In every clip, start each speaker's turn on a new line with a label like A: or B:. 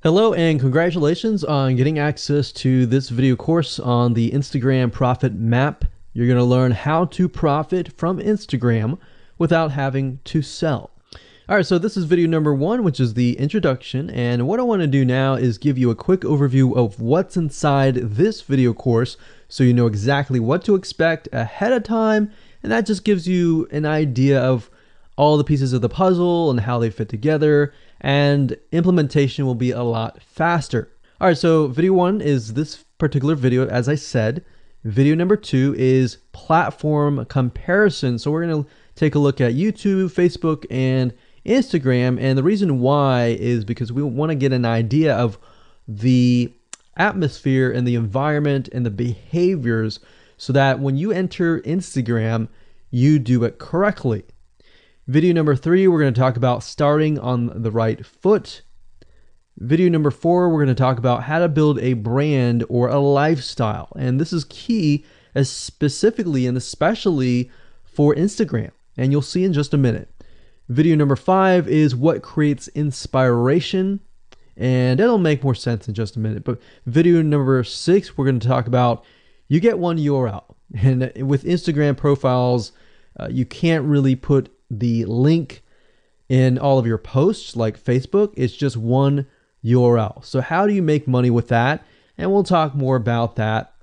A: Hello and congratulations on getting access to this video course on the Instagram Profit Map. You're going to learn how to profit from Instagram without having to sell. All right, so this is video number 1, which is the introduction. And what I want to do now is give you a quick overview of what's inside this video course so you know exactly what to expect ahead of time. And that just gives you an idea of all the pieces of the puzzle and how they fit together, and implementation will be a lot faster. All right, so video 1 is this particular video, as I said. Video number 2 is platform comparison. So we're going to take a look at YouTube, Facebook, and Instagram. And the reason why is because we want to get an idea of the atmosphere and the environment and the behaviors so that when you enter Instagram, you do it correctly. Video number 3, we're going to talk about starting on the right foot. Video number 4, we're going to talk about how to build a brand or a lifestyle. And this is key, as specifically and especially for Instagram. And you'll see in just a minute. Video number 5 is what creates inspiration. And it'll make more sense in just a minute. But video number 6, we're going to talk about you get one URL. And with Instagram profiles, you can't really put the link in all of your posts like Facebook. It's just one URL. So how do you make money with that? And we'll talk more about that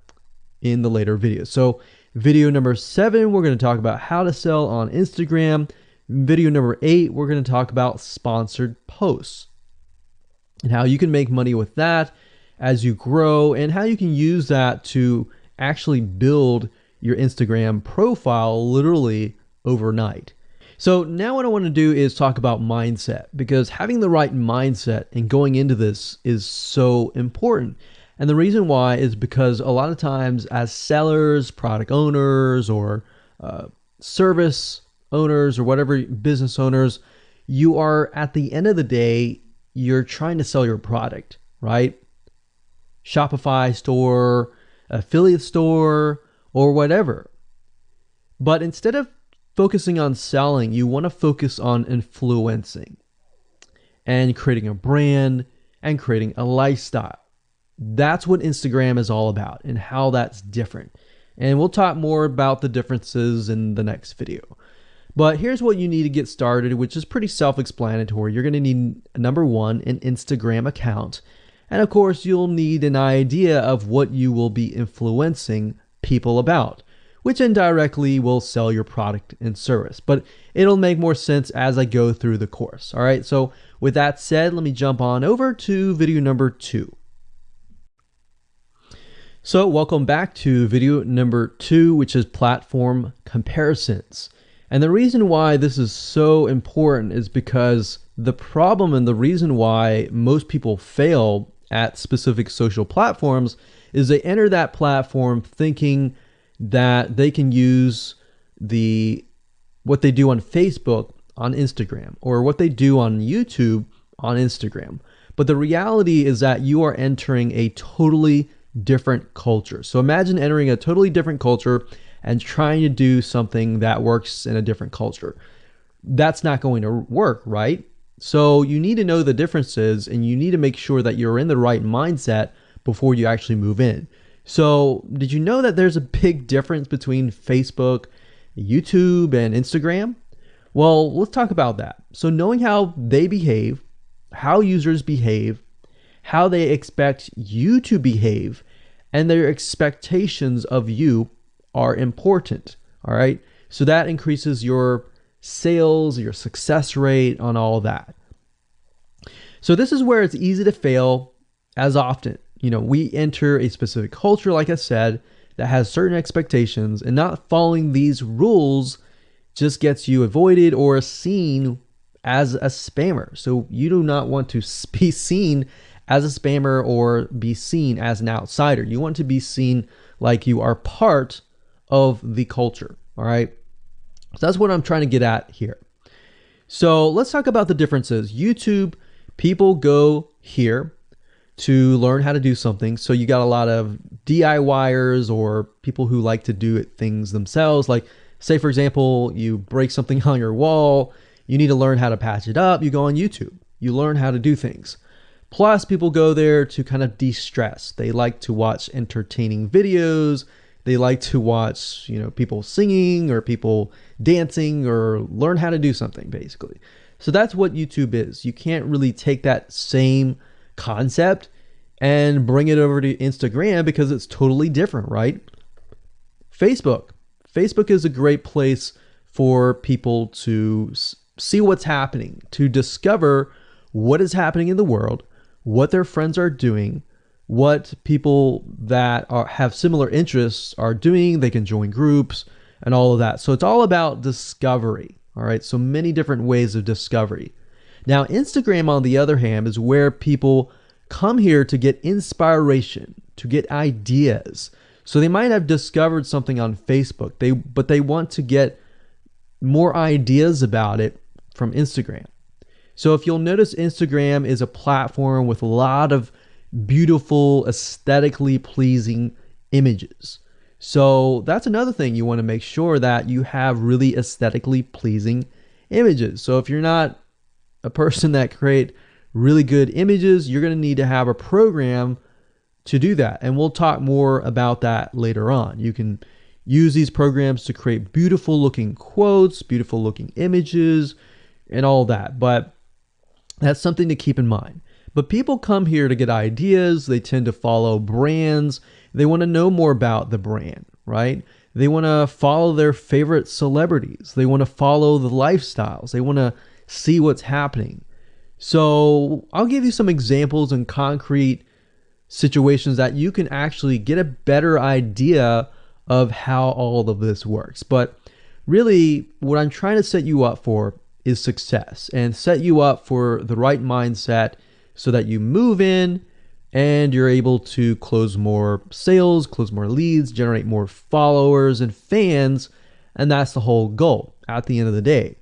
A: in the later videos. So video number 7, we're going to talk about how to sell on Instagram. Video number 8, we're going to talk about sponsored posts and how you can make money with that as you grow, and how you can use that to actually build your Instagram profile literally overnight. So now what I want to do is talk about mindset, because having the right mindset and going into this is so important. And the reason why is because a lot of times as sellers, product owners, or service owners, or whatever business owners, you are, at the end of the day, you're trying to sell your product, right? Shopify store, affiliate store, or whatever. But instead of focusing on selling, you want to focus on influencing and creating a brand and creating a lifestyle. That's what Instagram is all about and how that's different. And we'll talk more about the differences in the next video. But here's what you need to get started, which is pretty self-explanatory. You're going to need, number 1, an Instagram account. And of course, you'll need an idea of what you will be influencing people about, which indirectly will sell your product and service. But it'll make more sense as I go through the course. All right, so with that said, let me jump on over to video number 2. So welcome back to video number 2, which is platform comparisons. And the reason why this is so important is because the problem and the reason why most people fail at specific social platforms is they enter that platform thinking that they can use what they do on Facebook on Instagram, or what they do on YouTube on Instagram. But the reality is that you are entering a totally different culture. So imagine entering a totally different culture and trying to do something that works in a different culture. That's not going to work, right? So you need to know the differences, and you need to make sure that you're in the right mindset before you actually move in. So did you know that there's a big difference between Facebook, YouTube, and Instagram? Well, let's talk about that. So knowing how they behave, how users behave, how they expect you to behave, and their expectations of you are important. All right. So that increases your sales, your success rate on all that. So this is where it's easy to fail as often. We enter a specific culture, like I said, that has certain expectations, and not following these rules just gets you avoided or seen as a spammer. So you do not want to be seen as a spammer or be seen as an outsider. You want to be seen like you are part of the culture. All right. So that's what I'm trying to get at here. So let's talk about the differences. YouTube, people go here to learn how to do something. So you got a lot of DIYers, or people who like to do things themselves. Like, say, for example, you break something on your wall, you need to learn how to patch it up. You go on YouTube, you learn how to do things. Plus, people go there to kind of de-stress. They like to watch entertaining videos. They like to watch, people singing or people dancing or learn how to do something, basically. So that's what YouTube is. You can't really take that same concept and bring it over to Instagram because it's totally different, right? Facebook. Facebook is a great place for people to see what's happening, to discover what is happening in the world, what their friends are doing, what people that have similar interests are doing. They can join groups and all of that. So it's all about discovery. All right. So many different ways of discovery. Now, Instagram, on the other hand, is where people come here to get inspiration, to get ideas. So they might have discovered something on Facebook, but they want to get more ideas about it from Instagram. So if you'll notice, Instagram is a platform with a lot of beautiful, aesthetically pleasing images. So that's another thing. You want to make sure that you have really aesthetically pleasing images. So if you're not a person that create really good images, you're going to need to have a program to do that. And we'll talk more about that later on. You can use these programs to create beautiful looking quotes, beautiful looking images, and all that. But that's something to keep in mind. But people come here to get ideas. They tend to follow brands. They want to know more about the brand, right? They want to follow their favorite celebrities. They want to follow the lifestyles. They want to see what's happening. So I'll give you some examples and concrete situations that you can actually get a better idea of how all of this works. But really, what I'm trying to set you up for is success, and set you up for the right mindset so that you move in and you're able to close more sales, close more leads, generate more followers and fans. And that's the whole goal at the end of the day.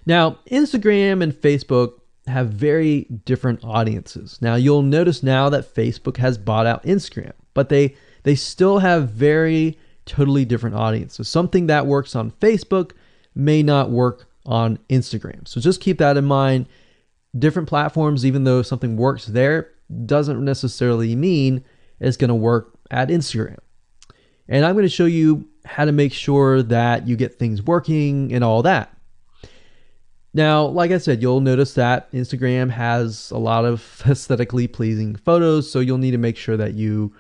A: Now, Instagram and Facebook have very different audiences. Now, you'll notice now that Facebook has bought out Instagram, but they still have very totally different audiences. Something that works on Facebook may not work on Instagram. So just keep that in mind. Different platforms, even though something works there, doesn't necessarily mean it's going to work at Instagram. And I'm going to show you how to make sure that you get things working and all that. Now, like I said, you'll notice that Instagram has a lot of aesthetically pleasing photos, so you'll need to make sure that you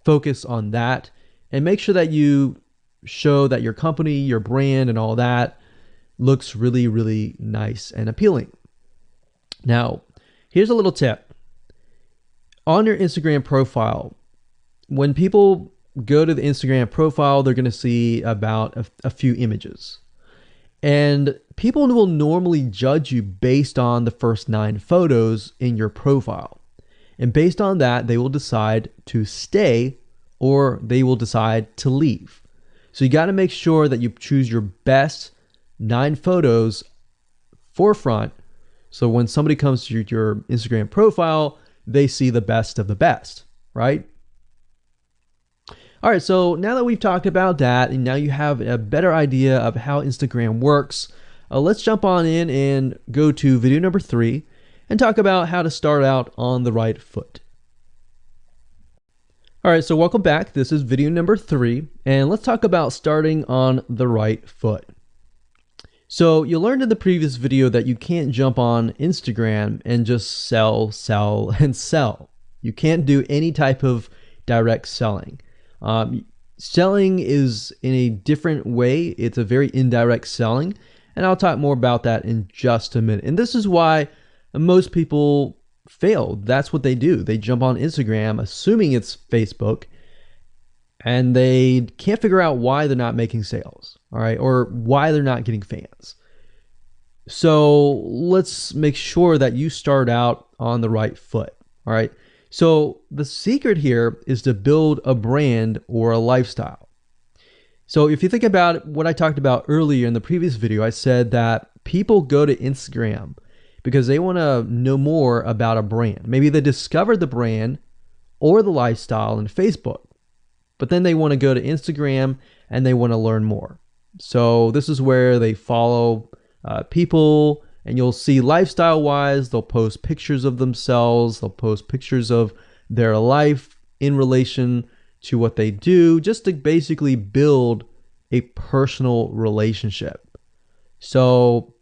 A: focus on that and make sure that you show that your company, your brand, and all that looks really, really nice and appealing. Now, here's a little tip. On your Instagram profile, when people go to the Instagram profile, they're going to see about a few images. And people will normally judge you based on the first 9 photos in your profile. And based on that, they will decide to stay or they will decide to leave. So you got to make sure that you choose your best 9 photos forefront. So when somebody comes to your Instagram profile, they see the best of the best, right? All right, so now that we've talked about that, and now you have a better idea of how Instagram works, let's jump on in and go to video number 3 and talk about how to start out on the right foot. All right, so welcome back. This is video number 3, and let's talk about starting on the right foot. So you learned in the previous video that you can't jump on Instagram and just sell, and sell. You can't do any type of direct selling. Selling is in a different way. It's a very indirect selling, and I'll talk more about that in just a minute. And this is why most people fail. That's what they do. They jump on Instagram assuming it's Facebook, and they can't figure out why they're not making sales, all right, or why they're not getting fans. So let's make sure that you start out on the right foot, all right? So the secret here is to build a brand or a lifestyle. So if you think about what I talked about earlier in the previous video, I said that people go to Instagram because they want to know more about a brand. Maybe they discovered the brand or the lifestyle in Facebook, but then they want to go to Instagram and they want to learn more. So this is where they follow people And you'll see lifestyle wise, they'll post pictures of themselves, they'll post pictures of their life in relation to what they do, just to basically build a personal relationship. So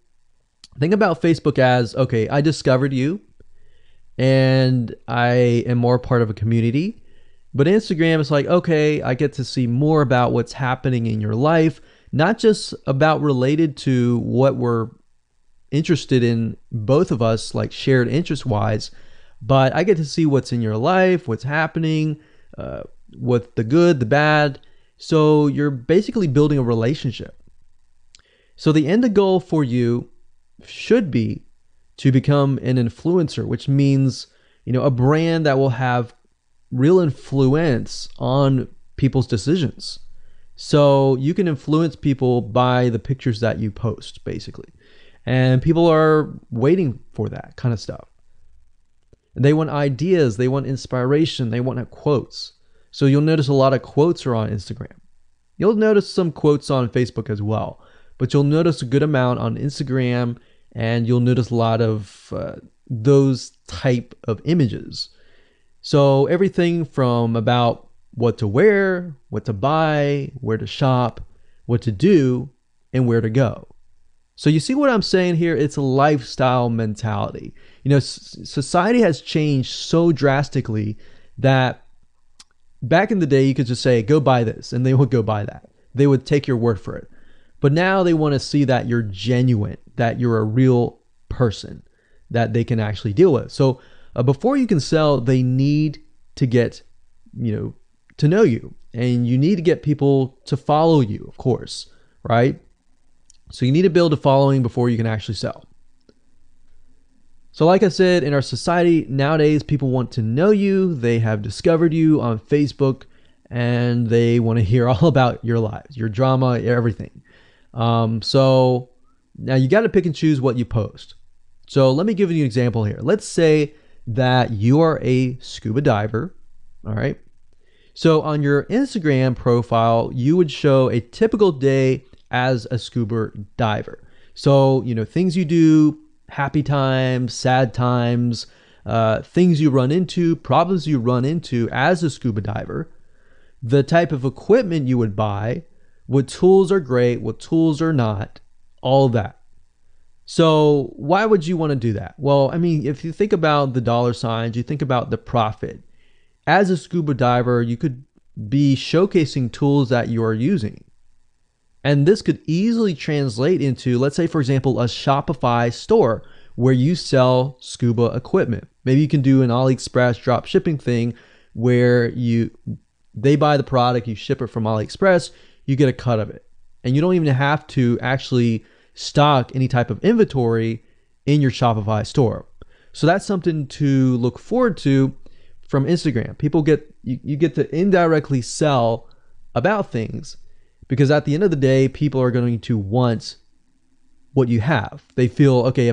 A: think about Facebook as, okay, I discovered you and I am more part of a community. But Instagram is like, okay, I get to see more about what's happening in your life, not just about related to what we're interested in, both of us, like shared interest wise, but I get to see what's in your life, what's happening, what the good, the bad. So you're basically building a relationship. So the end goal for you should be to become an influencer, which means, a brand that will have real influence on people's decisions. So you can influence people by the pictures that you post, basically. And people are waiting for that kind of stuff. They want ideas, they want inspiration, they want quotes. So you'll notice a lot of quotes are on Instagram. You'll notice some quotes on Facebook as well, but you'll notice a good amount on Instagram, and you'll notice a lot of those type of images. So everything from about what to wear, what to buy, where to shop, what to do, and where to go. So you see what I'm saying here? It's a lifestyle mentality. Society has changed so drastically that back in the day, you could just say, go buy this, and they would go buy that. They would take your word for it. But now they want to see that you're genuine, that you're a real person that they can actually deal with. So before you can sell, they need to get, to know you, and you need to get people to follow you, of course, right? So you need to build a following before you can actually sell. So like I said, in our society nowadays, people want to know you. They have discovered you on Facebook, and they want to hear all about your lives, your drama, everything. So now you got to pick and choose what you post. So let me give you an example here. Let's say that you are a scuba diver, all right? So on your Instagram profile, you would show a typical day as a scuba diver. So, things you do, happy times, sad times, things you run into, problems you run into as a scuba diver, the type of equipment you would buy, what tools are great, what tools are not, all that. So why would you want to do that? Well, if you think about the dollar signs, you think about the profit. As a scuba diver, you could be showcasing tools that you are using. And this could easily translate into, let's say, for example, a Shopify store where you sell scuba equipment. Maybe you can do an AliExpress drop shipping thing where they buy the product, you ship it from AliExpress, you get a cut of it. And you don't even have to actually stock any type of inventory in your Shopify store. So that's something to look forward to from Instagram. You get to indirectly sell about things, because at the end of the day, people are going to want what you have. They feel, okay,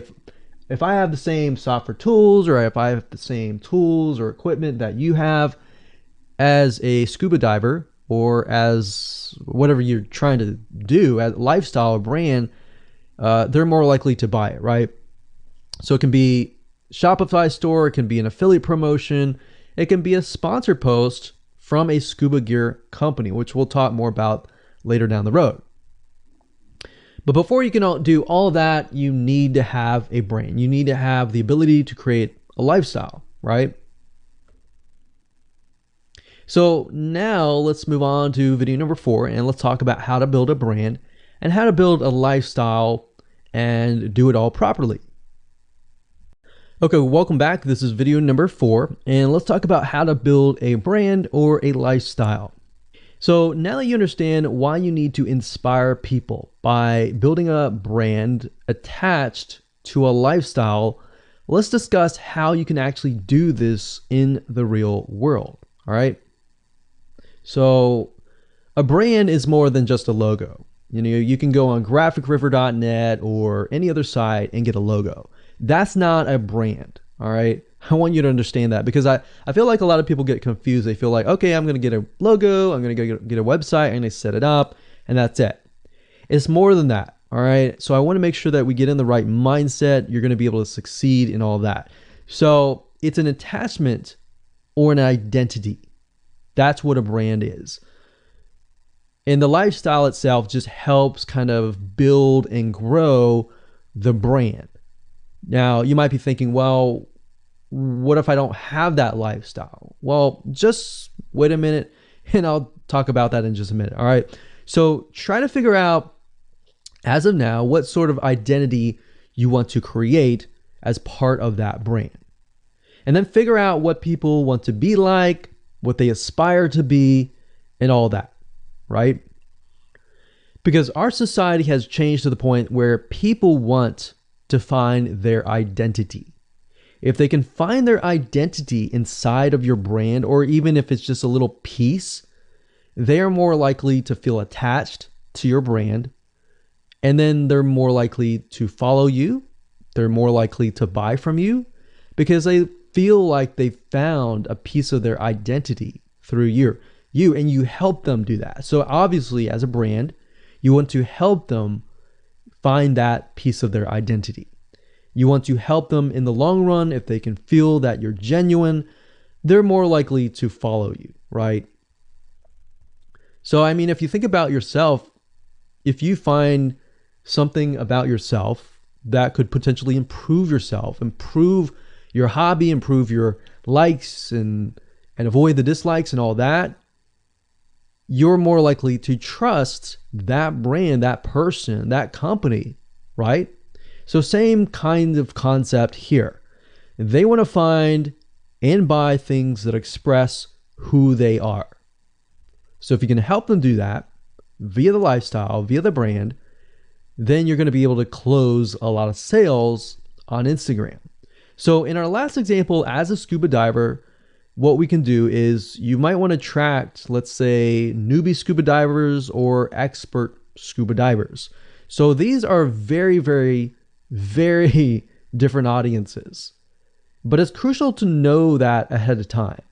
A: if I have the same software tools, or if I have the same tools or equipment that you have as a scuba diver, or as whatever you're trying to do as a lifestyle or brand, they're more likely to buy it, right? So it can be Shopify store, it can be an affiliate promotion, it can be a sponsored post from a scuba gear company, which we'll talk more about later down the road. But before you can do all of that, you need to have a brand. You need to have the ability to create a lifestyle, right? So now let's move on to video number 4, and let's talk about how to build a brand and how to build a lifestyle and do it all properly. Okay, welcome back. This is video number 4, and let's talk about how to build a brand or a lifestyle. So now that you understand why you need to inspire people by building a brand attached to a lifestyle, let's discuss how you can actually do this in the real world, all right? So a brand is more than just a logo. You can go on graphicriver.net or any other site and get a logo. That's not a brand, all right? I want you to understand that, because I feel like a lot of people get confused. They feel like, okay, I'm going to get a logo, I'm going to get a website, I'm going to set it up, and that's it. It's more than that. All right. So I want to make sure that we get in the right mindset. You're going to be able to succeed in all that. So it's an attachment or an identity. That's what a brand is. And the lifestyle itself just helps kind of build and grow the brand. Now, you might be thinking, well, what if I don't have that lifestyle? Well, just wait a minute and I'll talk about that in just a minute. All right. So try to figure out, as of now, what sort of identity you want to create as part of that brand. And then figure out what people want to be like, what they aspire to be, and all that, right? Because our society has changed to the point where people want to find their identity. If they can find their identity inside of your brand, or even if it's just a little piece, they are more likely to feel attached to your brand. And then they're more likely to follow you. They're more likely to buy from you because they feel like they found a piece of their identity through you, and you help them do that. So obviously, as a brand, you want to help them find that piece of their identity. You want to help them in the long run. If they can feel that you're genuine, they're more likely to follow you, right? So, I mean, if you think about yourself, if you find something about yourself that could potentially improve yourself, improve your hobby, improve your likes, and avoid the dislikes and all that, you're more likely to trust that brand, that person, that company, right? So same kind of concept here. They want to find and buy things that express who they are. So if you can help them do that via the lifestyle, via the brand, then you're going to be able to close a lot of sales on Instagram. So in our last example, as a scuba diver, what we can do is you might want to attract, let's say, newbie scuba divers or expert scuba divers. So these are very, very, very different audiences. But it's crucial to know that ahead of time,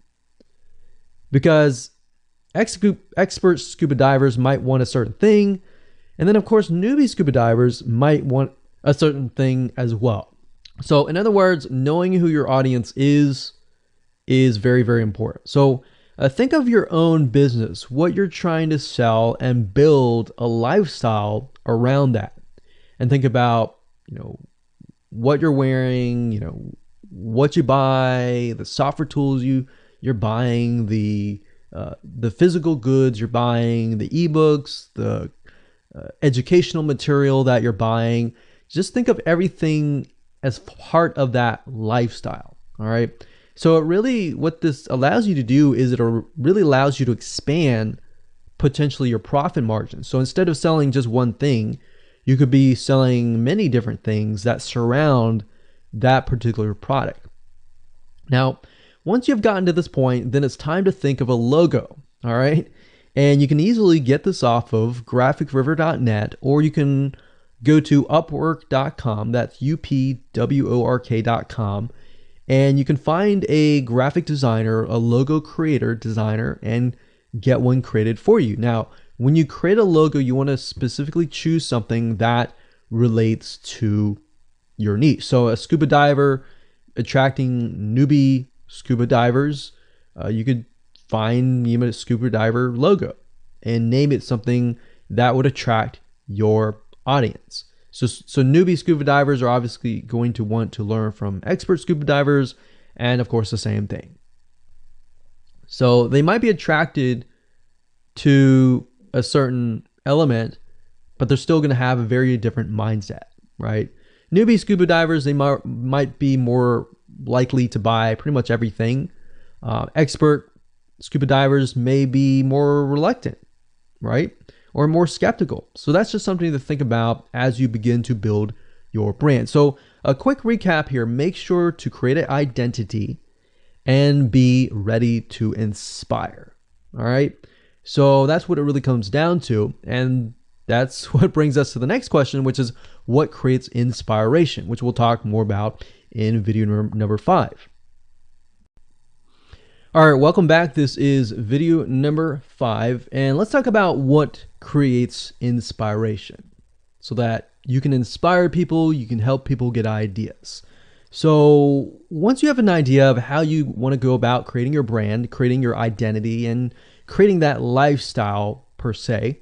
A: because expert scuba divers might want a certain thing. And then, of course, newbie scuba divers might want a certain thing as well. So in other words, knowing who your audience is very, very important. So think of your own business, what you're trying to sell, and build a lifestyle around that. And think about, what you're wearing, what you buy, the software tools you're buying, the physical goods you're buying, the ebooks, the educational material that you're buying. Just think of everything as part of that lifestyle. All right. So what this allows you to do is it really allows you to expand potentially your profit margin. So instead of selling just one thing, you could be selling many different things that surround that particular product. Now, once you've gotten to this point, then it's time to think of a logo. All right. And you can easily get this off of graphicriver.net, or you can go to upwork.com. That's upwork.com. And you can find a graphic designer, a logo creator, designer, and get one created for you. Now, when you create a logo, you want to specifically choose something that relates to your niche. So a scuba diver attracting newbie scuba divers, you could find a scuba diver logo and name it something that would attract your audience. So newbie scuba divers are obviously going to want to learn from expert scuba divers, and of course the same thing. So they might be attracted to a certain element, but they're still going to have a very different mindset, right? Newbie scuba divers, they might be more likely to buy pretty much everything. Expert scuba divers may be more reluctant, right? Or more skeptical. So that's just something to think about as you begin to build your brand. So a quick recap here: make sure to create an identity and be ready to inspire. All right. So that's what it really comes down to. And that's what brings us to the next question, which is what creates inspiration, which we'll talk more about in video number 5. All right, welcome back. This is video number 5, and let's talk about what creates inspiration. so that you can inspire people, you can help people get ideas. So once you have an idea of how you want to go about creating your brand, creating your identity, and creating that lifestyle per se,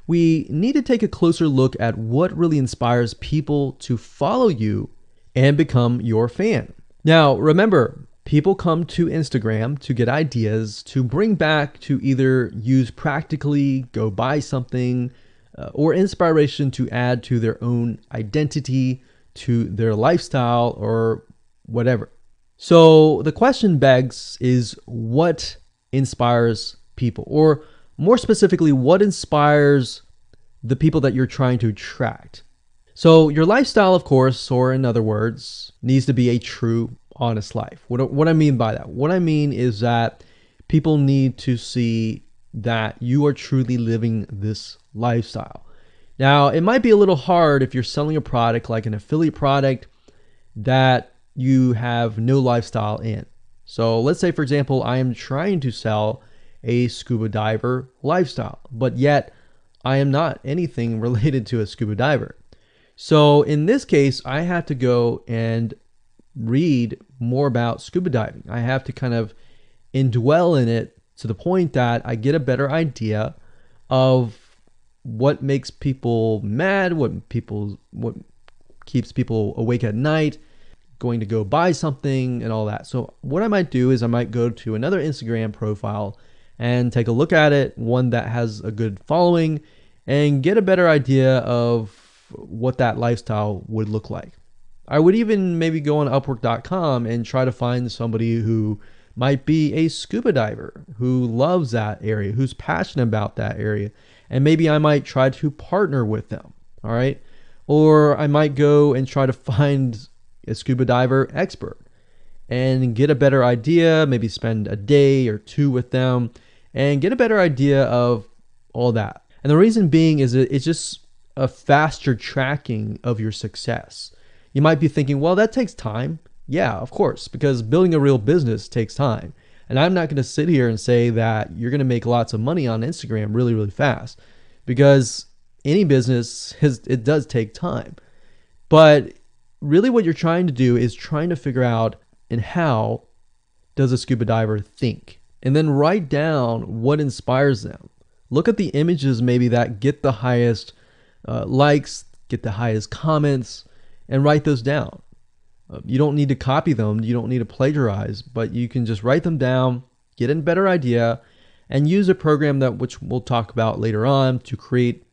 A: we need to take a closer look at what really inspires people to follow you and become your fan. Now, remember, people come to Instagram to get ideas to bring back to either use practically, go buy something, or inspiration to add to their own identity, to their lifestyle, or whatever. So the question begs is, what inspires people? Or more specifically, what inspires the people that you're trying to attract? So your lifestyle, of course, or in other words, needs to be a true, honest life. What I mean by that? What I mean is that people need to see that you are truly living this lifestyle. Now, it might be a little hard if you're selling a product like an affiliate product that you have no lifestyle in. So let's say, for example, I am trying to sell a scuba diver lifestyle, but yet I am not anything related to a scuba diver. So in this case, I have to go and read more about scuba diving. I have to kind of indwell in it to the point that I get a better idea of what makes people mad, what keeps people awake at night, going to go buy something and all that. So what I might do is I might go to another Instagram profile and take a look at it, one that has a good following, and get a better idea of what that lifestyle would look like. I would even maybe go on Upwork.com and try to find somebody who might be a scuba diver, who loves that area, who's passionate about that area. And maybe I might try to partner with them, all right? Or I might go and try to find a scuba diver expert and get a better idea, maybe spend a day or two with them and get a better idea of all that. And the reason being is it's just a faster tracking of your success. You might be thinking, well, that takes time. Yeah, of course, because building a real business takes time. And I'm not going to sit here and say that you're going to make lots of money on Instagram really, really fast, because any business it does take time. But really what you're trying to do is trying to figure out, and how does a scuba diver think? And then write down what inspires them. Look at the images maybe that get the highest likes, get the highest comments, and write those down. You don't need to copy them. You don't need to plagiarize, but you can just write them down, get a better idea, and use a program that which we'll talk about later on to create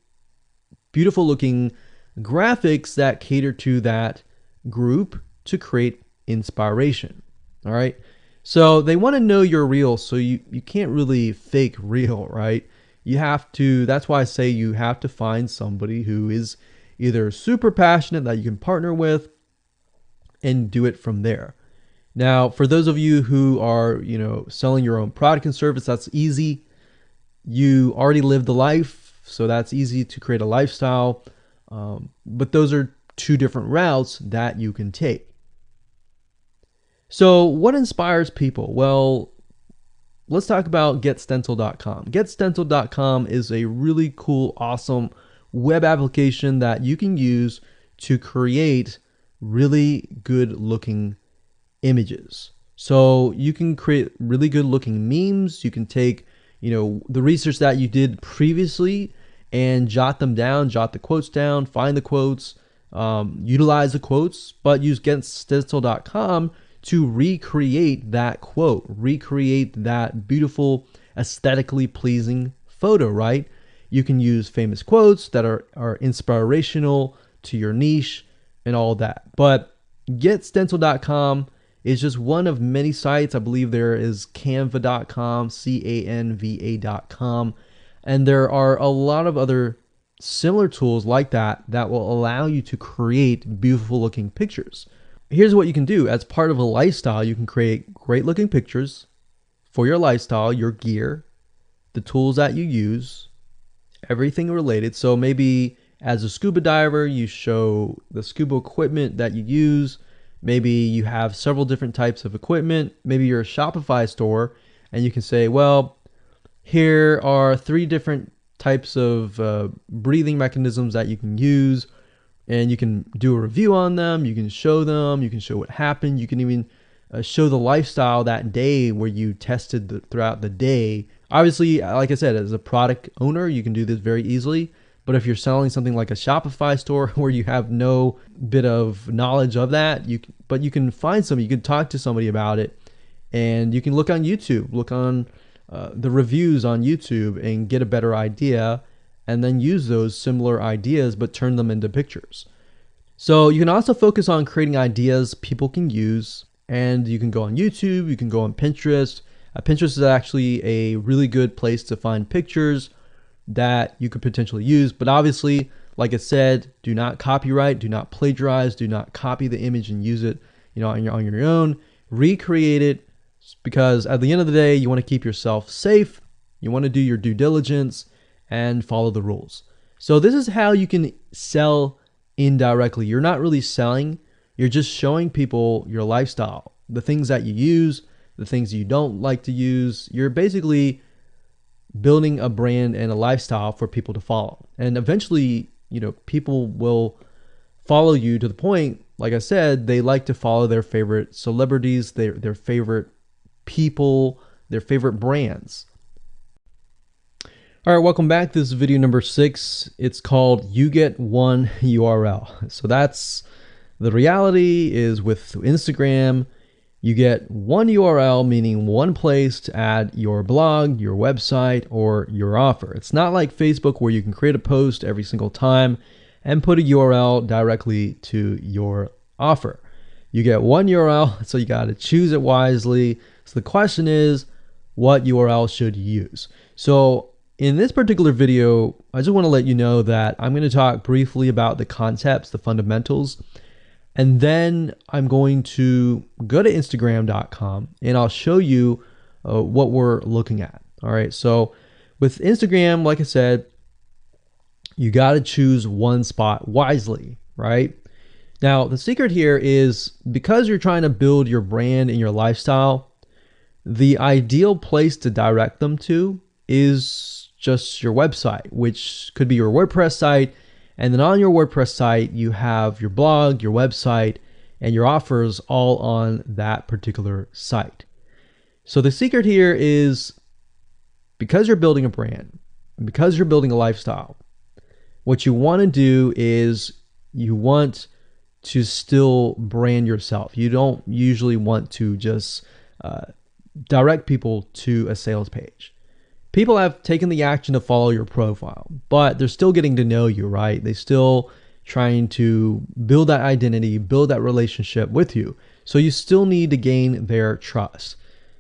A: beautiful looking graphics that cater to that group to create inspiration. All right. So they want to know you're real. So you can't really fake real, right? You have to, that's why I say you have to find somebody who is either super passionate that you can partner with and do it from there. Now, for those of you who are, selling your own product and service, that's easy. You already live the life, so that's easy to create a lifestyle. But those are two different routes that you can take. So what inspires people? Well, let's talk about getstencil.com. Getstencil.com is a really cool, awesome web application that you can use to create really good looking images. So you can create really good looking memes. You can take, the research that you did previously and jot them down, jot the quotes down, find the quotes, utilize the quotes, but use getstencil.com to recreate that quote, recreate that beautiful, aesthetically pleasing photo, right? You can use famous quotes that are inspirational to your niche and all that. But getstencil.com is just one of many sites. I believe there is canva.com, canva.com, and there are a lot of other similar tools like that will allow you to create beautiful looking pictures. Here's what you can do. As part of a lifestyle, you can create great looking pictures for your lifestyle, your gear, the tools that you use, everything related. So maybe as a scuba diver, you show the scuba equipment that you use. Maybe you have several different types of equipment. Maybe you're a Shopify store and you can say, well, here are 3 different types of breathing mechanisms that you can use, and you can do a review on them. You can show them. You can show what happened. You can even show the lifestyle that day where you tested throughout the day. Obviously, like I said, as a product owner, you can do this very easily. But if you're selling something like a Shopify store where you have no bit of knowledge of that, you can find somebody, you can talk to somebody about it, and you can look on YouTube, look on the reviews on YouTube and get a better idea, and then use those similar ideas but turn them into pictures. So you can also focus on creating ideas people can use, and you can go on YouTube, you can go on Pinterest. Pinterest is actually a really good place to find pictures that you could potentially use. But obviously, like I said, do not copyright, do not plagiarize, do not copy the image and use it, on your own. Recreate it, because at the end of the day, you want to keep yourself safe. You want to do your due diligence and follow the rules. So this is how you can sell indirectly. You're not really selling, you're just showing people your lifestyle, the things that you use, the things you don't like to use. You're basically building a brand and a lifestyle for people to follow. And eventually, people will follow you to the point, like I said, they like to follow their favorite celebrities, their favorite people, their favorite brands. All right, welcome back. This is video number 6. It's called You Get One URL. So that's the reality is with Instagram, you get one URL, meaning one place to add your blog, your website, or your offer. It's not like Facebook where you can create a post every single time and put a URL directly to your offer. You get one URL, so you got to choose it wisely. So the question is, what URL should you use? So in this particular video, I just want to let you know that I'm going to talk briefly about the concepts, the fundamentals, and then I'm going to go to Instagram.com and I'll show you what we're looking at. All right. So with Instagram, like I said, you got to choose one spot wisely, right? Now, the secret here is because you're trying to build your brand and your lifestyle, the ideal place to direct them to is just your website, which could be your WordPress site. And then on your WordPress site, you have your blog, your website, and your offers all on that particular site. So the secret here is because you're building a brand, because you're building a lifestyle, what you want to do is you want to still brand yourself. You don't usually want to just direct people to a sales page. People have taken the action to follow your profile, but they're still getting to know you, right? They're still trying to build that identity, build that relationship with you. So you still need to gain their trust.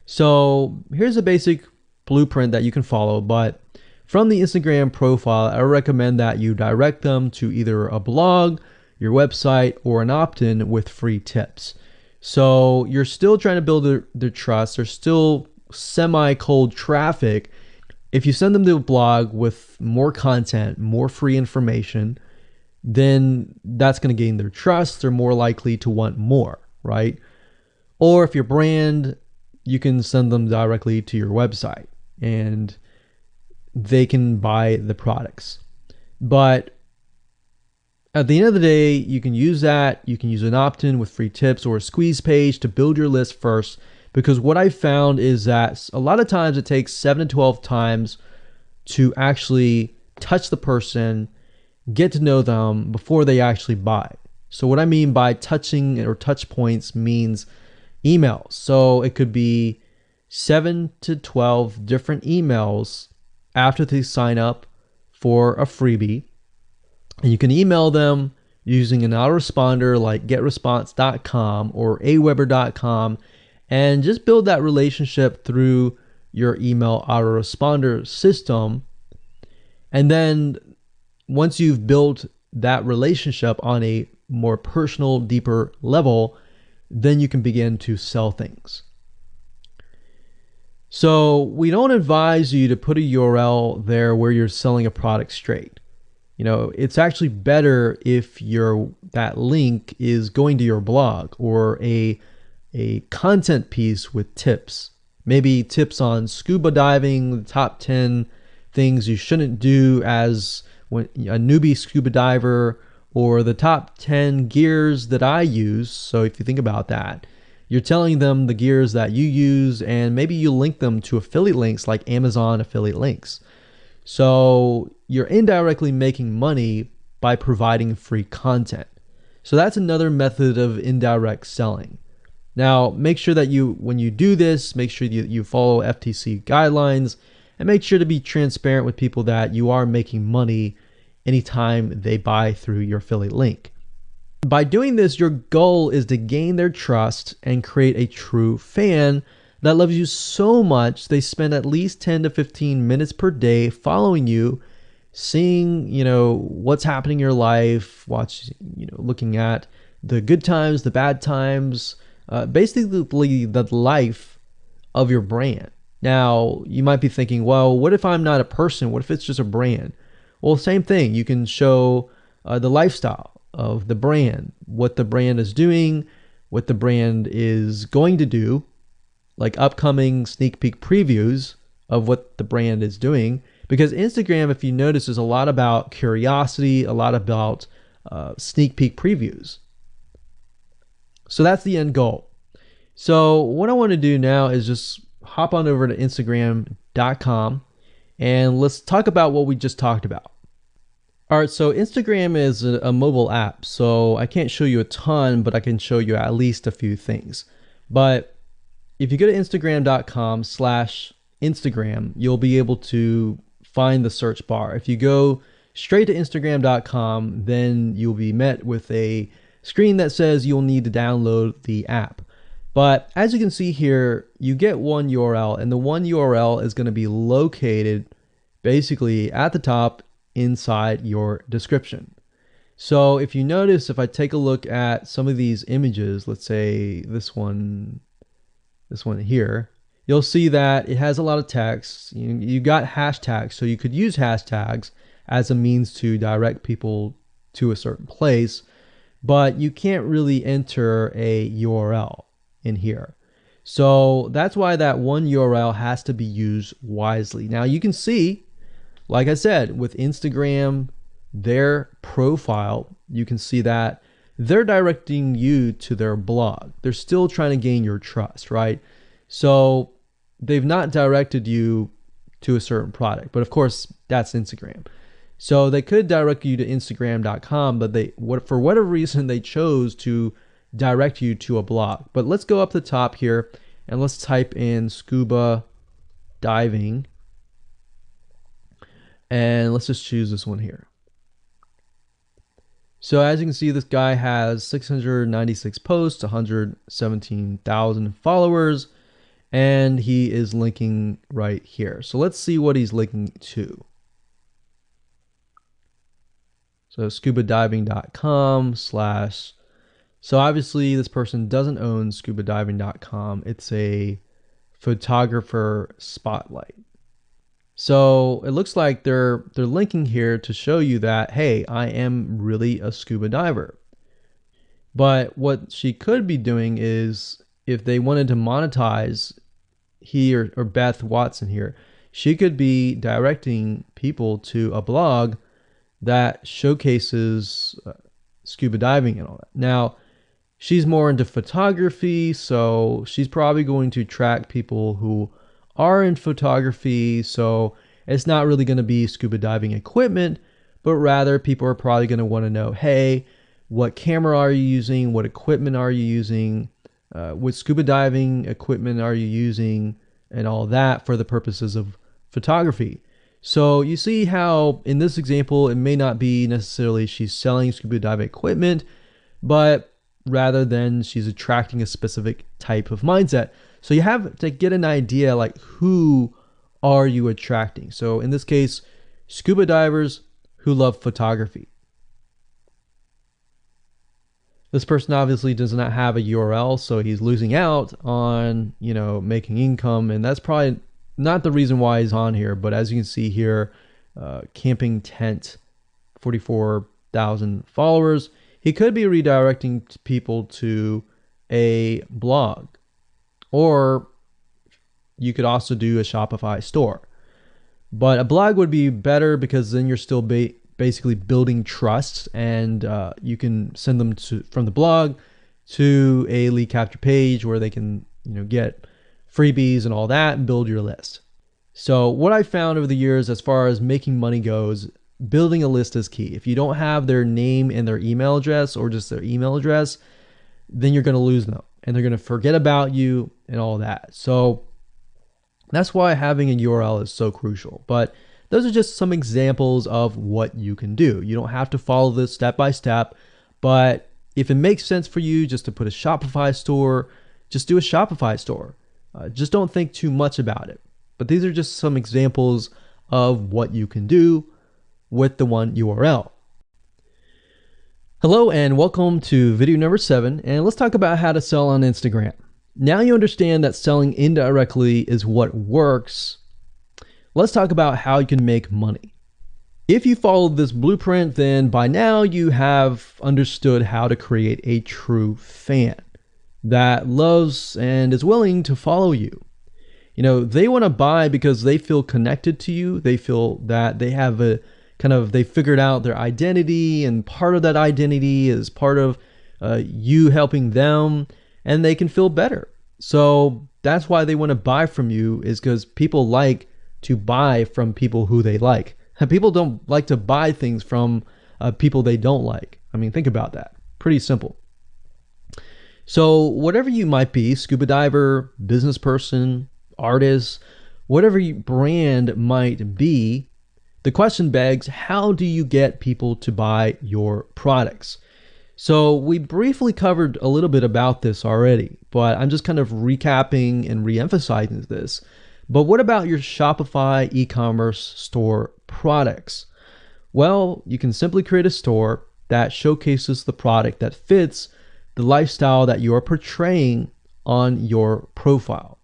A: So here's a basic blueprint that you can follow, but from the Instagram profile, I recommend that you direct them to either a blog, your website, or an opt-in with free tips. So you're still trying to build their trust. There's still semi-cold traffic. If you send them to a blog with more content, more free information, then that's going to gain their trust. They're more likely to want more, right? Or if your brand, you can send them directly to your website and they can buy the products. But at the end of the day, you can use that. You can use an opt-in with free tips or a squeeze page to build your list first. Because what I found is that a lot of times it takes 7 to 12 times to actually touch the person, get to know them before they actually buy. So what I mean by touching or touch points means emails. So it could be 7 to 12 different emails after they sign up for a freebie. And you can email them using an autoresponder like getresponse.com or aweber.com. And just build that relationship through your email autoresponder system. And then once you've built that relationship on a more personal, deeper level, then you can begin to sell things. So we don't advise you to put a URL there where you're selling a product straight. It's actually better if that link is going to your blog or a content piece with tips, maybe tips on scuba diving, the top 10 things you shouldn't do as when a newbie scuba diver, or the top 10 gears that I use. So if you think about that, you're telling them the gears that you use, and maybe you link them to affiliate links like Amazon affiliate links. So you're indirectly making money by providing free content. So that's another method of indirect selling. Now, make sure that when you do this, make sure you follow FTC guidelines, and make sure to be transparent with people that you are making money anytime they buy through your affiliate link. By doing this, your goal is to gain their trust and create a true fan that loves you so much they spend at least 10 to 15 minutes per day following you, seeing, what's happening in your life, looking at the good times, the bad times, basically the life of your brand. Now, you might be thinking, well, what if I'm not a person? What if it's just a brand? Well, same thing. You can show the lifestyle of the brand, what the brand is doing, what the brand is going to do, like upcoming sneak peek previews of what the brand is doing. Because Instagram, if you notice, is a lot about curiosity, a lot about sneak peek previews. So that's the end goal. So what I want to do now is just hop on over to Instagram.com and let's talk about what we just talked about. All right, so Instagram is a mobile app, so I can't show you a ton, but I can show you at least a few things. But if you go to Instagram.com/Instagram, you'll be able to find the search bar. If you go straight to Instagram.com, then you'll be met with a screen that says you'll need to download the app. But as you can see here, you get one URL, and the one URL is going to be located basically at the top inside your description. So if you notice, if I take a look at some of these images, let's say this one here, you'll see that it has a lot of text. You got hashtags, so you could use hashtags as a means to direct people to a certain place, but you can't really enter a URL in here. So that's why that one URL has to be used wisely. Now you can see, like I said, with Instagram, their profile, you can see that they're directing you to their blog. They're still trying to gain your trust, right? So they've not directed you to a certain product, but of course that's Instagram. So they could direct you to Instagram.com, but for whatever reason, they chose to direct you to a blog. But let's go up the top here and let's type in scuba diving. And let's just choose this one here. So as you can see, this guy has 696 posts, 117,000 followers, and he is linking right here. So let's see what he's linking to. So scubadiving.com/. So obviously this person doesn't own scubadiving.com. It's a photographer spotlight. So it looks like they're linking here to show you that, hey, I am really a scuba diver. But what she could be doing is, if they wanted to monetize, he or Beth Watson here, she could be directing people to a blog that showcases scuba diving and all that. Now, she's more into photography, so she's probably going to track people who are in photography. So it's not really going to be scuba diving equipment, but rather people are probably going to want to know, hey, what camera are you using? What equipment are you using? What scuba diving equipment are you using? And all that for the purposes of photography. So you see how in this example, it may not be necessarily she's selling scuba diving equipment, but rather than she's attracting a specific type of mindset. So you have to get an idea, like, who are you attracting? So in this case, scuba divers who love photography. This person obviously does not have a URL, so he's losing out on, making income, and that's probably not the reason why he's on here. But as you can see here, camping tent, 44,000 followers. He could be redirecting people to a blog, or you could also do a Shopify store. But a blog would be better because then you're still basically building trust, and you can send them from the blog to a lead capture page where they can get freebies and all that and build your list. So what I found over the years as far as making money goes, building a list is key. If you don't have their name and their email address, or just their email address, then you're going to lose them and they're going to forget about you and all that. So that's why having a URL is so crucial. But those are just some examples of what you can do. You don't have to follow this step by step, but if it makes sense for you just to put a Shopify store, just do a Shopify store. Just don't think too much about it. But these are just some examples of what you can do with the one URL. Hello and welcome to video number 7, and let's talk about how to sell on Instagram. Now you understand that selling indirectly is what works. Let's talk about how you can make money. If you followed this blueprint, then by now you have understood how to create a true fan that loves and is willing to follow you. They want to buy because they feel connected to you. They feel that they have they figured out their identity, and part of that identity is part of you helping them, and they can feel better. So that's why they want to buy from you, is because people like to buy from people who they like. People don't like to buy things from people they don't like. I mean, think about that. Pretty simple. So whatever you might be, scuba diver, business person, artist, whatever your brand might be, the question begs, how do you get people to buy your products? So we briefly covered a little bit about this already, but I'm just kind of recapping and re-emphasizing this. But what about your Shopify e-commerce store products? Well, you can simply create a store that showcases the product that fits the lifestyle that you are portraying on your profile.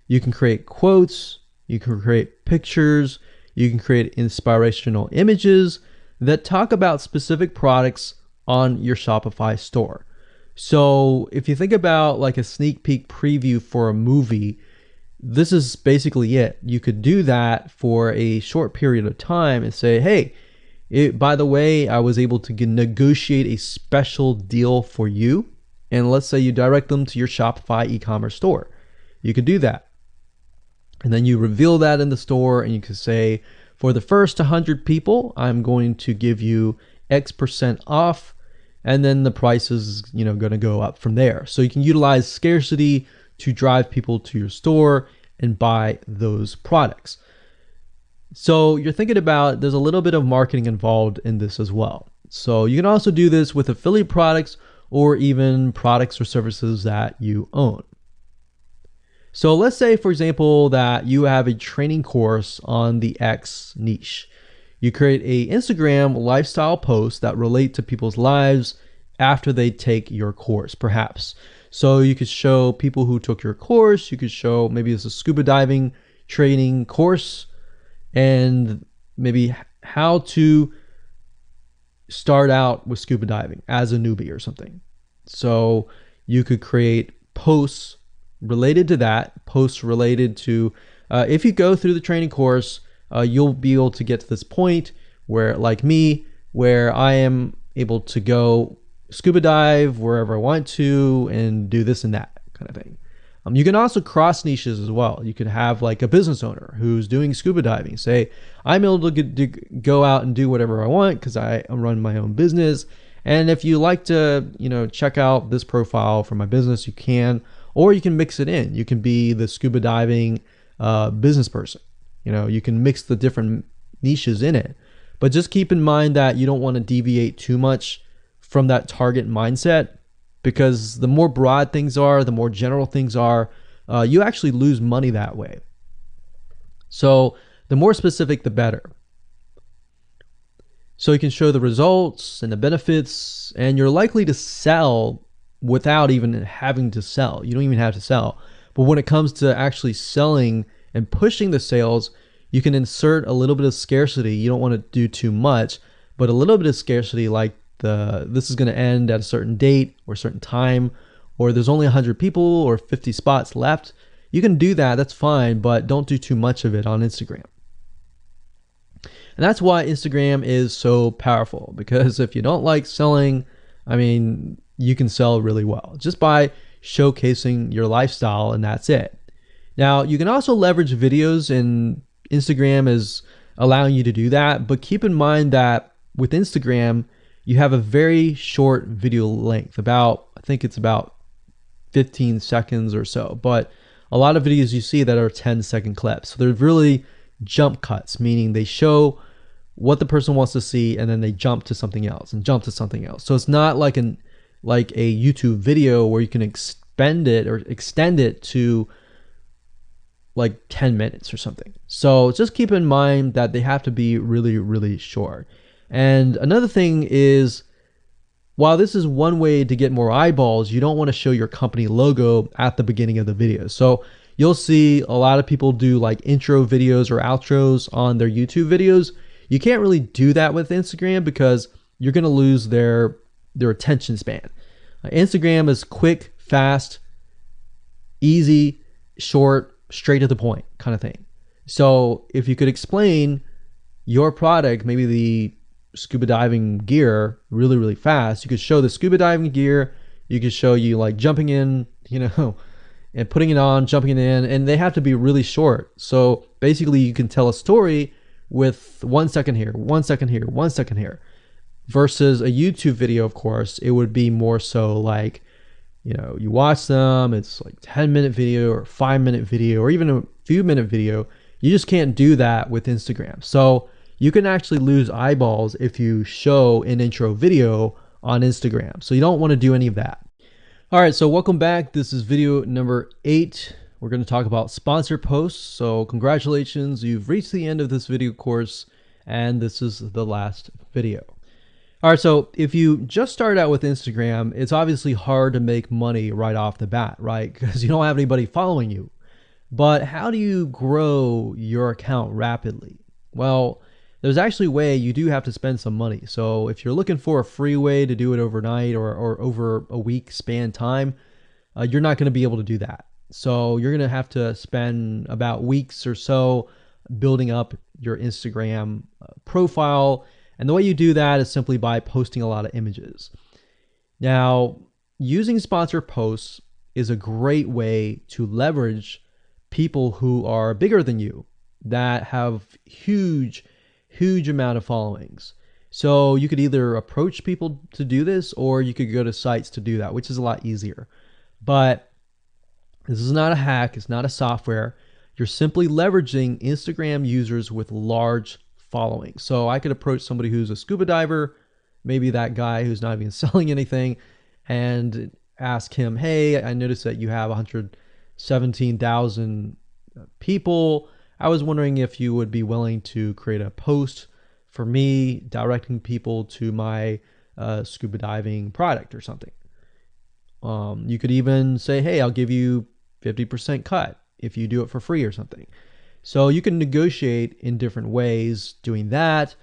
A: You can create quotes, you can create pictures, you can create inspirational images that talk about specific products on your Shopify store. So if you think about like a sneak peek preview for a movie, this is basically it. You could do that for a short period of time and say, hey, by the way, I was able to negotiate a special deal for you. And let's say you direct them to your Shopify e-commerce store. You could do that. And then you reveal that in the store, and you can say, for the first 100 people, I'm going to give you X% off, and then the price is going to go up from there. So you can utilize scarcity to drive people to your store and buy those products. So you're thinking about, there's a little bit of marketing involved in this as well. So you can also do this with affiliate products or even products or services that you own. So let's say, for example, that you have a training course on the X niche. You create a Instagram lifestyle post that relate to people's lives after they take your course, perhaps. So you could show people who took your course, you could show maybe it's a scuba diving training course, and maybe how to start out with scuba diving as a newbie or something. So you could create posts related to that, posts related to, if you go through the training course, you'll be able to get to this point where, like me, where I am able to go scuba dive wherever I want to and do this and that kind of thing. You can also cross niches as well. You could have like a business owner who's doing scuba diving say, I'm able to go out and do whatever I want because I run my own business. And if you like to, check out this profile for my business, you can. Or you can mix it in. You can be the scuba diving business person. You can mix the different niches in it. But just keep in mind that you don't want to deviate too much from that target mindset, because the more broad things are, the more general things are, you actually lose money that way. So the more specific, the better. So you can show the results and the benefits, and you're likely to sell without even having to sell. You don't even have to sell. But when it comes to actually selling and pushing the sales, you can insert a little bit of scarcity. You don't want to do too much, but a little bit of scarcity, like this is going to end at a certain date or a certain time, or there's only 100 people or 50 spots left. you can do that, that's fine, but don't do too much of it on Instagram. And that's why Instagram is so powerful, because if you don't like selling, I mean, you can sell really well just by showcasing your lifestyle, and that's it. Now, you can also leverage videos, and Instagram is allowing you to do that, but keep in mind that with Instagram, you have a very short video length, I think it's about 15 seconds or so, but a lot of videos you see that are 10-second clips. So they're really jump cuts, meaning they show what the person wants to see and then they jump to something else and jump to something else. So it's not like a YouTube video where you can extend it to like 10 minutes or something. So just keep in mind that they have to be really, really short. And another thing is, while this is one way to get more eyeballs, you don't want to show your company logo at the beginning of the video. So you'll see a lot of people do like intro videos or outros on their YouTube videos. You can't really do that with Instagram because you're going to lose their attention span. Instagram is quick, fast, easy, short, straight to the point kind of thing. So if you could explain your product, maybe the scuba diving gear, really, really fast, you could show the scuba diving gear, you could show you like jumping in, and putting it on, jumping in, and they have to be really short. So basically you can tell a story with 1 second here, 1 second here, 1 second here, versus a YouTube video. Of course, it would be more so like, you watch them, it's like 10-minute video or 5-minute video or even a few minute video. You just can't do that with Instagram. So you can actually lose eyeballs if you show an intro video on Instagram. So you don't want to do any of that. All right, so welcome back. This is video number 8. We're going to talk about sponsor posts. So congratulations, you've reached the end of this video course, and this is the last video. All right, so if you just start out with Instagram, it's obviously hard to make money right off the bat, right? Because you don't have anybody following you. But how do you grow your account rapidly? Well, there's actually a way. You do have to spend some money. So if you're looking for a free way to do it overnight or over a week span time, you're not going to be able to do that. So you're going to have to spend about weeks or so building up your Instagram profile. And the way you do that is simply by posting a lot of images. Now, using sponsor posts is a great way to leverage people who are bigger than you, that have huge amount of followings. So you could either approach people to do this, or you could go to sites to do that, which is a lot easier. But this is not a hack. It's not a software. You're simply leveraging Instagram users with large followings. So I could approach somebody who's a scuba diver, maybe that guy who's not even selling anything, and ask him, hey, I noticed that you have 117,000 people. I was wondering if you would be willing to create a post for me directing people to my scuba diving product or something. You could even say, hey, I'll give you 50% cut if you do it for free or something. So you can negotiate in different ways doing that.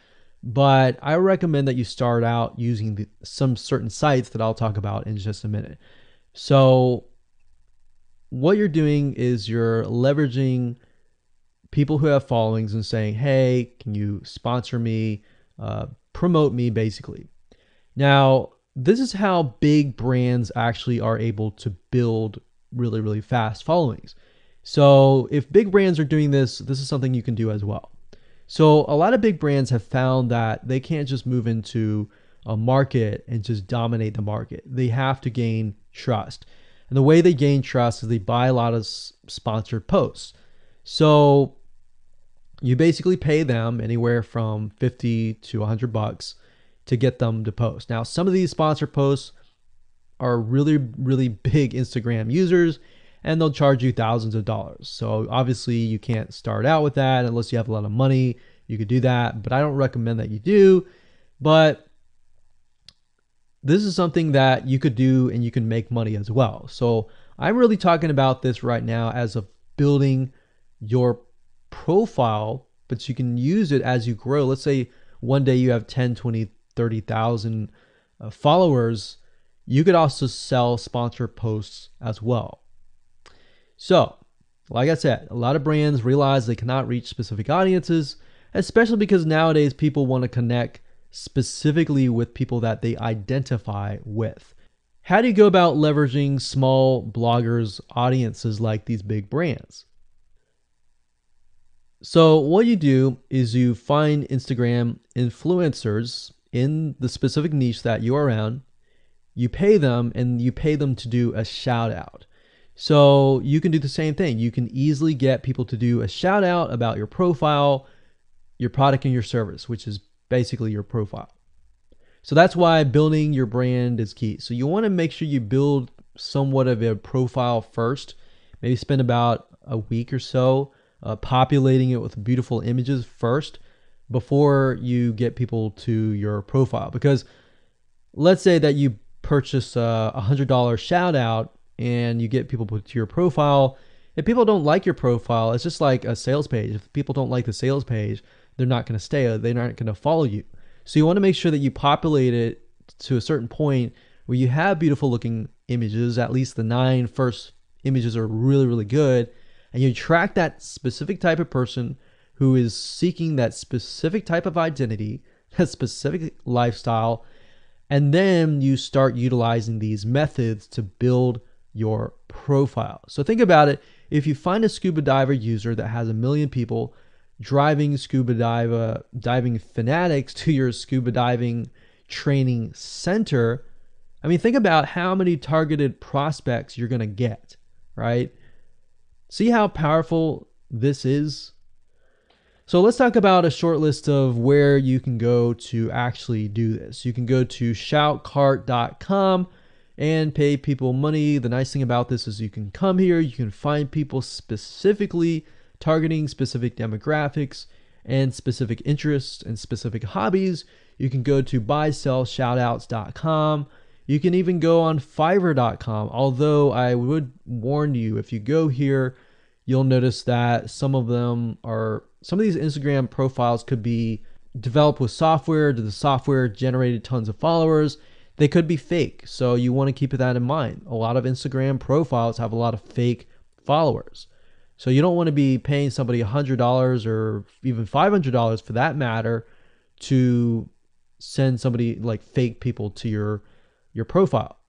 A: But I recommend that you start out using some certain sites that I'll talk about in just a minute. So what you're doing is you're leveraging people who have followings and saying, hey, can you sponsor me, promote me, basically. Now, this is how big brands actually are able to build really, really fast followings. So if big brands are doing this, this is something you can do as well. So a lot of big brands have found that they can't just move into a market and just dominate the market. They have to gain trust. And the way they gain trust is they buy a lot of sponsored posts. So you basically pay them anywhere from $50 to $100 to get them to post. Now, some of these sponsored posts are really, really big Instagram users, and they'll charge you thousands of dollars. So obviously you can't start out with that unless you have a lot of money. You could do that, but I don't recommend that you do. But this is something that you could do and you can make money as well. So I'm really talking about this right now as of building your profile, but you can use it as you grow. Let's say one day you have 10, 20, 30,000 followers. You could also sell sponsor posts as well. So Like I said, a lot of brands realize they cannot reach specific audiences, especially because nowadays people want to connect specifically with people that they identify with. How do you go about leveraging small bloggers' audiences like these big brands? So what you do is you find Instagram influencers in the specific niche that you are in. You pay them, and you pay them to do a shout out. So you can do the same thing. You can easily get people to do a shout out about your profile, your product, and your service, which is basically your profile. So that's why building your brand is key. So you want to make sure you build somewhat of a profile first. Maybe spend about a week or so populating it with beautiful images first before you get people to your profile. Because let's say that you purchase a $100 shout out and you get people to your profile. If people don't like your profile, it's just like a sales page. If people don't like the sales page, they're not going to stay. They're not going to follow you. So you want to make sure that you populate it to a certain point where you have beautiful looking images. At least the 9 first images are really, really good. And you attract that specific type of person who is seeking that specific type of identity, that specific lifestyle. And then you start utilizing these methods to build your profile. So think about it. If you find a scuba diver user that has 1 million people driving scuba diving fanatics to your scuba diving training center, I mean, think about how many targeted prospects you're going to get, right? See how powerful this is? So let's talk about a short list of where you can go to actually do this. You can go to shoutcart.com and pay people money. The nice thing about this is you can come here, you can find people specifically targeting specific demographics and specific interests and specific hobbies. You can go to buysellshoutouts.com. You can even go on fiverr.com. Although I would warn you, if you go here, you'll notice that some of these Instagram profiles could be developed with software. The software generated tons of followers. They could be fake. So you want to keep that in mind. A lot of Instagram profiles have a lot of fake followers. So you don't want to be paying somebody $100 or even $500 for that matter to send somebody like fake people to your profile.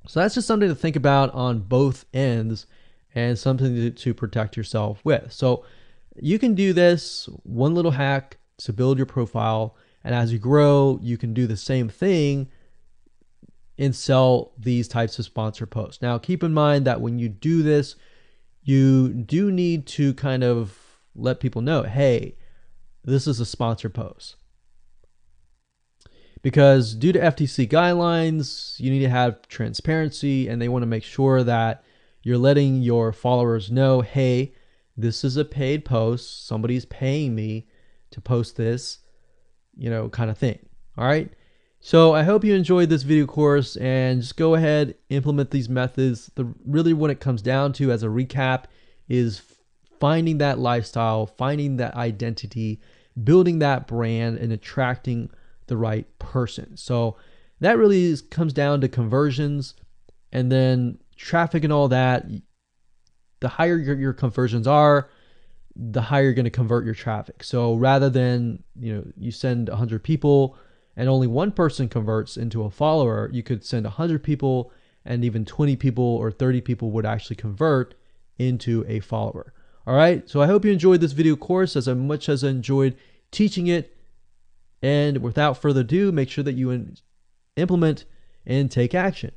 A: So that's just something to think about on both ends and something to protect yourself with. So you can do this one little hack to build your profile. And as you grow, you can do the same thing and sell these types of sponsor posts. Now, keep in mind that when you do this, you do need to kind of let people know, hey, this is a sponsor post. Because due to FTC guidelines, you need to have transparency, and they want to make sure that you're letting your followers know, hey, this is a paid post. Somebody's paying me to post this, kind of thing. All right. So I hope you enjoyed this video course, and just go ahead, implement these methods. Really what it comes down to as a recap is finding that lifestyle, finding that identity, building that brand, and attracting the right person. So that really comes down to conversions, and then traffic and all that. The higher your conversions are, the higher you're going to convert your traffic. So rather than, you send 100 people and only one person converts into a follower, you could send 100 people and even 20 people or 30 people would actually convert into a follower. All right. So I hope you enjoyed this video course as much as I enjoyed teaching it. And without further ado, make sure that you implement and take action.